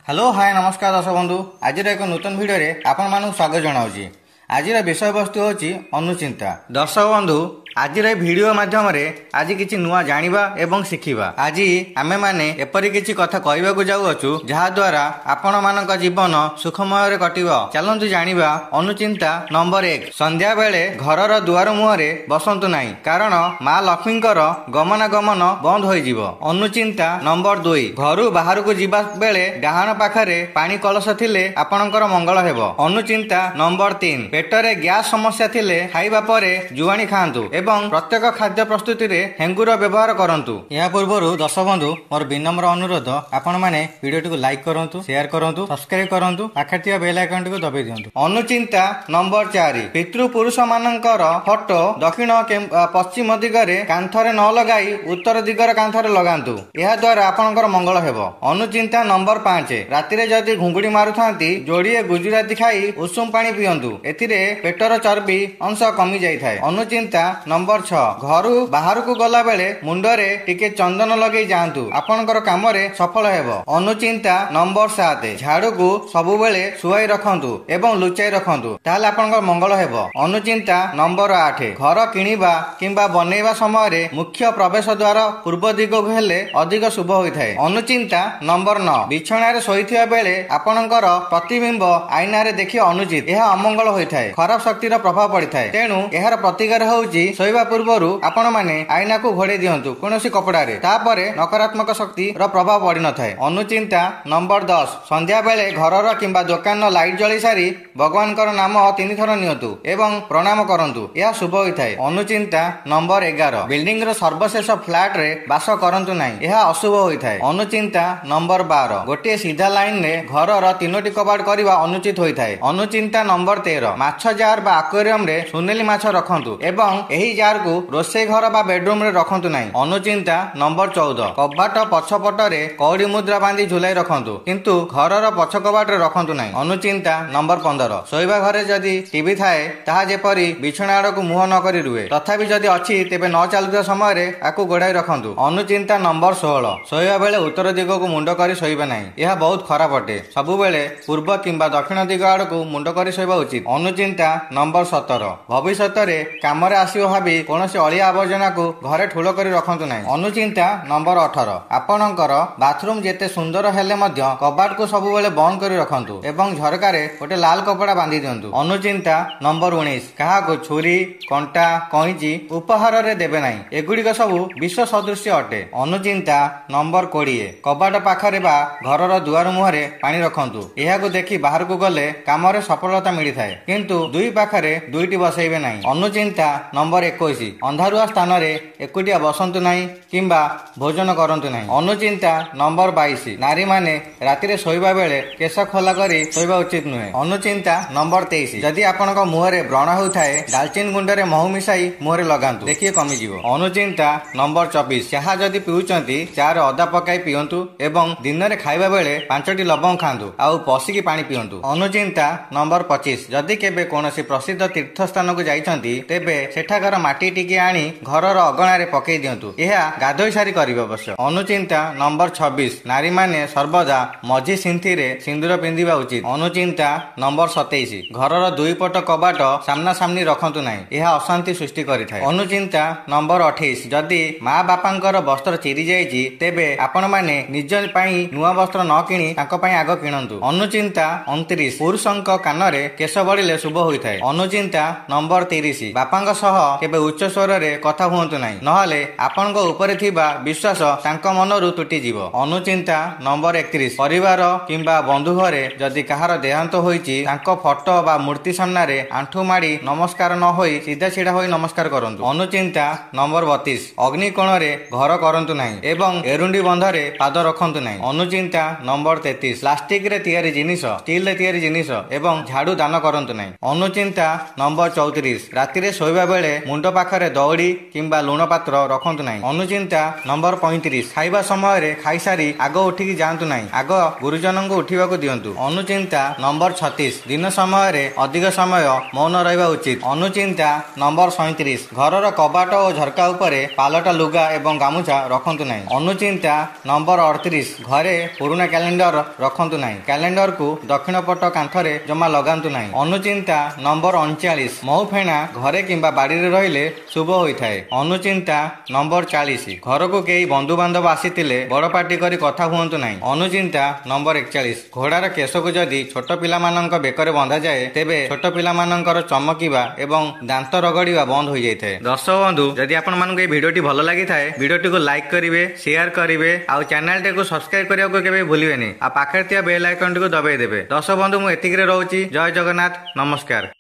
Hello hi नमस्कार दर्शक बंधु आज एक नूतन भिडियो आपण मानक स्वागत जनाऊँ। आज विषय वस्तु होची अनुचिंता। दर्शक बंधु आज भिडियो माध्यम आज किसी नुआ जानिबा एवं शिखिबा। आज आमे माने एपरि किछि कथा कहबाकू जाउअछु जहा द्वारा आपण मानक जीवन सुखमय रे कटिबो। चलंतु जानिबा अनुचिंता नंबर 1। संध्या बेले घरर दुआर मुहरे बसंतु नाही कारण माँ लक्ष्मीकर गमनागमन बंद होई जिवो। अनुचिंता नंबर 2। घरु बाहर को जीवा बेले डाहाण पाखरे पानी कलश थिले आपणकर मंगल हेबो। अनुचिंता नंबर 3। पेटरे गैस समस्या थिले खाइबा परे जुआणी खांतु एवं प्रत्येक खाद्य प्रस्तुति रे हेंगुर व्यवहार करंतु। या पूर्व दर्शक बंधु मोर विनम्र अनुरोध आपण माने वीडियो को लाइक करंतु, शेयर करंतु, सब्सक्राइब करंतु, पाखे थिया बेल आइकन को दबाई दियंतु। अनुचिंता नंबर 4। पितृ पुरुष मानकर फोटो दक्षिण पश्चिम दिगरे कांथरे न लगाई उत्तर दिगरे कांथरे लगांतु। यह द्वारा आपणकर मंगल हेबो। अनुचिंता नंबर 5। रातिरे जदि घुंगुडी मारुथांती जोड़िए गुजराती खाई उषुम पानी पियंतु। एथिरे पेटर चर्बी अंश कमी जाई थाए। अनुचिंता नंबर 6। घरु बाहर को गला बेले मुंडरे टिके चंदन लगे जांतु आपणकर काम रे सफल हेबो। अनुचिंता नंबर 7। झाड़ू को सबु बेले सुआई रखंतु एवं लुचाई रखंतु ताले आपणकर मंगल हेबो। अनुचिंता नंबर 8। घर किनिबा किंबा बनेइबा समय रे मुख्य प्रवेश द्वार पूर्व दिग को हेले अधिक शुभ होई थाए। अनुचिंता नंबर 9। बिछणा रे सोइथिबा बेले आपणकर प्रतिबिंब आईना रे देखि अनुचित यह अमंगल होई थाए। खराब शक्ति रो प्रभाव पड़ी थाए। तेणु एहार प्रतिकार होउची सोइबा पूर्वरु आपण माने आईना को घोड़े दियंतु कोनोसी कपड़ा रे तापरे नकारात्मक शक्ति रो प्रभाव पड़ी न थाए। अनुचिंता नंबर 10। संध्या बेले घरर किंबा दुकान लाइट जळी सारी भगवानकर नाम 3 थर नियंतु एवं प्रणाम करंतु यह शुभ होई थाए। अनुचिंता नंबर 11। बिल्डिंग रो सर्वशेष फ्लैट रे बास करंतु नाही यह अशुभ होई थाए। अनुचिंता नंबर 12। गोटे सीधा लाइन रे घरर 3टी कबाट करबा अनुचित होई थाए। अनुचिंता नंबर 13। माछ जार बा एक्वेरियम रे सुनेली माछ रखंतु एवं एही जार को रोसे घर बा बेडरूम रे रखंतु नाही। अनुचिंता नंबर 14। कबाट पछपट रे कौड़ी मुद्रा बांधी झुलाई रखंतु किंतु घरर पछ कबाट रे रखंतु नाही। अनुचिंता नंबर 15। सोइबा घरे जदि टीवी थाए ताहा जेपरि बिछणा आड़ को मुह न करी रुहे तथापि जदि अछि तेबे न चालुवा समय रे आकु गोड़ाई रखंतु। अनुचिंता नंबर 16। सोइबा बेले उत्तर दिग को मुंड करी सोइबा नाही यह बहुत खराब अटे। सबु बेले पूर्व किंबा दक्षिण दिग आड़ को मुंड करी सोइबा उचित। अनुचिंता नंबर 17। भविष्यत रे कामरे आसीबो भाबी कोनोसी अलिया आवर्जना को घरे ठुलो करी रखंतु नाही। अनुचिंता नंबर 18। आपणकर बाथरूम जेते सुंदर हेले मध्य कबाट को सबु बेले बंद करी रखंतु एवं झरका रे गोटे लाल कपड़ा बांधी दियंतु। अनुचिंता नंबर 19। कहा को छुरी कंटा कैंची उपहार रे देबे नाही एगुड़िक सबु विश्व सदृश्य अटे। अनुचिंता नंबर 20। कबाट पाखरे बा घरर दुआर मुहरे पानी रखंतु एहा को देखि बाहर को गले कामरे सफलता मिली थाए किंतु दुई पाखरे दुईटी बसैबे नाही। अनुचिंता नंबर 21। अंधारुआ स्थान रे एकुटिया बसंतु नाही किंबा भोजन करंतु नाही। अनुचिंता नंबर 22। नारी माने रातिरे सोइबा बेले केस खोला करी सोइबा उचित नुहे। अनुचिंता नंबर 23। जदि आपनक मुहरे व्रण होउथाए दालचीनी गुंडरे महू मिसाई मुहरे लगांतु देखिए कमी जिवो। अनुचिंता नंबर 24। चाहा जदि पिउचंती चार अदा पकाई पियंतु एवं दिन रे खाइबा बेले 5टी लवंग खांतु आउ पसिकी पानी पियंतु। अनुचिंता नंबर 25। जदि केबे कोनोसी प्रसिद्ध तीर्थ स्थान को जाइछंती तेबे सेठाकर माटी टिके आनी घरर अगणा रे पकई दियंतु एहा गाधोई सारी करिवे अवश्य। अनुचिंता नंबर 26। नारी माने सर्वदा मझी सिंथी रे सिंदूर पिंदिबा उचित। अनुचिंता नंबर 27। घरर दुई पट कबाट सामना सामनी रखंतु नाही एहा अशांति सृष्टि करिथाय। अनुचिंता नंबर 28। जदि माँ बापांकर वस्त्र चिरी जाइछि तेबे आपण माने निज पई नुआ वस्त्र न किनी तांको पई आग किणंतु। अनुचिंता 29। पुरुषंक कानरे केश बढिले शुभ होइथाय। अनुचिंता नंबर 30। बापांक सह केबे उच्च स्वर रे कथा हुंतु नाही नहले आपनक उपरे थिबा विश्वास तांको मनरु तुटी जिवो। अनुचिंता नंबर 31। परिवार किंबा बंधु घरे जदि कहार देहांत होइछि तांको फोटो बा मूर्ति सामना रे आंठू माडी नमस्कार न होई सीधा छिड़ा होई नमस्कार करंतु। अनुचिंता नंबर 32। अग्नि कोण रे घर करंतु नाही एवं एरुंडी बंधरे पाद रखंतु नाही। अनुचिंता नंबर 33। प्लास्टिक रे तयारी जिनिस स्टील रे तयारी जिनिस एवं झाड़ू दान करंतु नाही। अनुचिंता नंबर 34। राति रे सोइबा बेले ମୁଣ୍ଡ ପାଖରେ ଦଉଡ଼ି କିମ୍ବା ଲୁଣ ପାତ୍ର ରଖନ୍ତୁ ନାହିଁ। ଅନୁଚିନ୍ତା ନମ୍ବର 35, ଖାଇବା ସମୟରେ ଖାଇସାରି ଆଗ ଉଠିକି ଯାଆନ୍ତୁ ନାହିଁ, ଆଗ ଗୁରୁଜନଙ୍କୁ ଉଠିବାକୁ ଦିଅନ୍ତୁ। ଅନୁଚିନ୍ତା ନମ୍ବର 36, ଦିନ ସମୟରେ ଅଧିକ ସମୟ ମୌନ ରହିବା ଉଚିତ। ଅନୁଚିନ୍ତା ନମ୍ବର 37, ଘରର କବାଟ ଓ ଝରକା ଉପରେ ପାଲଟା ଲୁଗା ଏବଂ ଗାମୁଛା ରଖନ୍ତୁ ନାହିଁ। ଅନୁଚିନ୍ତା ନମ୍ବର 38, ଘରେ ପୁରୁଣା କ୍ୟାଲେଣ୍ଡର ରଖନ୍ତୁ ନାହିଁ, କ୍ୟାଲେଣ୍ଡରକୁ ଦକ୍ଷିଣ ପଟ କାନ୍ଥରେ ଜମା ଲଗାନ୍ତୁ ନାହିଁ। ଅନୁଚିନ୍ତା ନମ୍ବର 39, ମହୁ ଫେଣା ଘରେ କିମ୍ବା ବାଡ଼ିରେ ରହିଲେ ଶୁଭ ହୋଇଥାଏ। ଅନୁଚିନ୍ତା ନମ୍ବର 40, ଘରକୁ କେହି ବନ୍ଧୁବାନ୍ଧବ ଆସିଥିଲେ ବଡ଼ ପାଟି କରି କଥା ହୁଅନ୍ତୁ ନାହିଁ। ଅନୁଚିନ୍ତା ନମ୍ବର 41, ଘୋଡ଼ାର କେଶକୁ ଯଦି ଛୋଟ ପିଲାମାନଙ୍କ ବେକରେ ବନ୍ଧାଯାଏ ତେବେ ଛୋଟ ପିଲାମାନଙ୍କର ଚମକିବା ଏବଂ ଦାନ୍ତ ରଗଡ଼ିବା ବନ୍ଦ ହୋଇଯାଇଥାଏ। ଦର୍ଶକ ବନ୍ଧୁ, ଯଦି ଆପଣମାନଙ୍କୁ ଏହି ଭିଡ଼ିଓଟି ଭଲ ଲାଗିଥାଏ ଭିଡ଼ିଓଟିକୁ ଲାଇକ୍ କରିବେ, ସେୟାର କରିବେ ଆଉ ଚ୍ୟାନେଲଟିକୁ ସବସ୍କ୍ରାଇବ କରିବାକୁ କେବେ ଭୁଲିବେନି। ଆଉ ପାଖରେ ଥିବା ବେଲ୍ ଆଇକନଟିକୁ ଦବାଇ ଦେବେ। ଦର୍ଶକ ବନ୍ଧୁ, ମୁଁ ଏତିକିରେ ରହୁଛି। ଜୟ ଜଗନ୍ନାଥ, ନମସ୍କାର।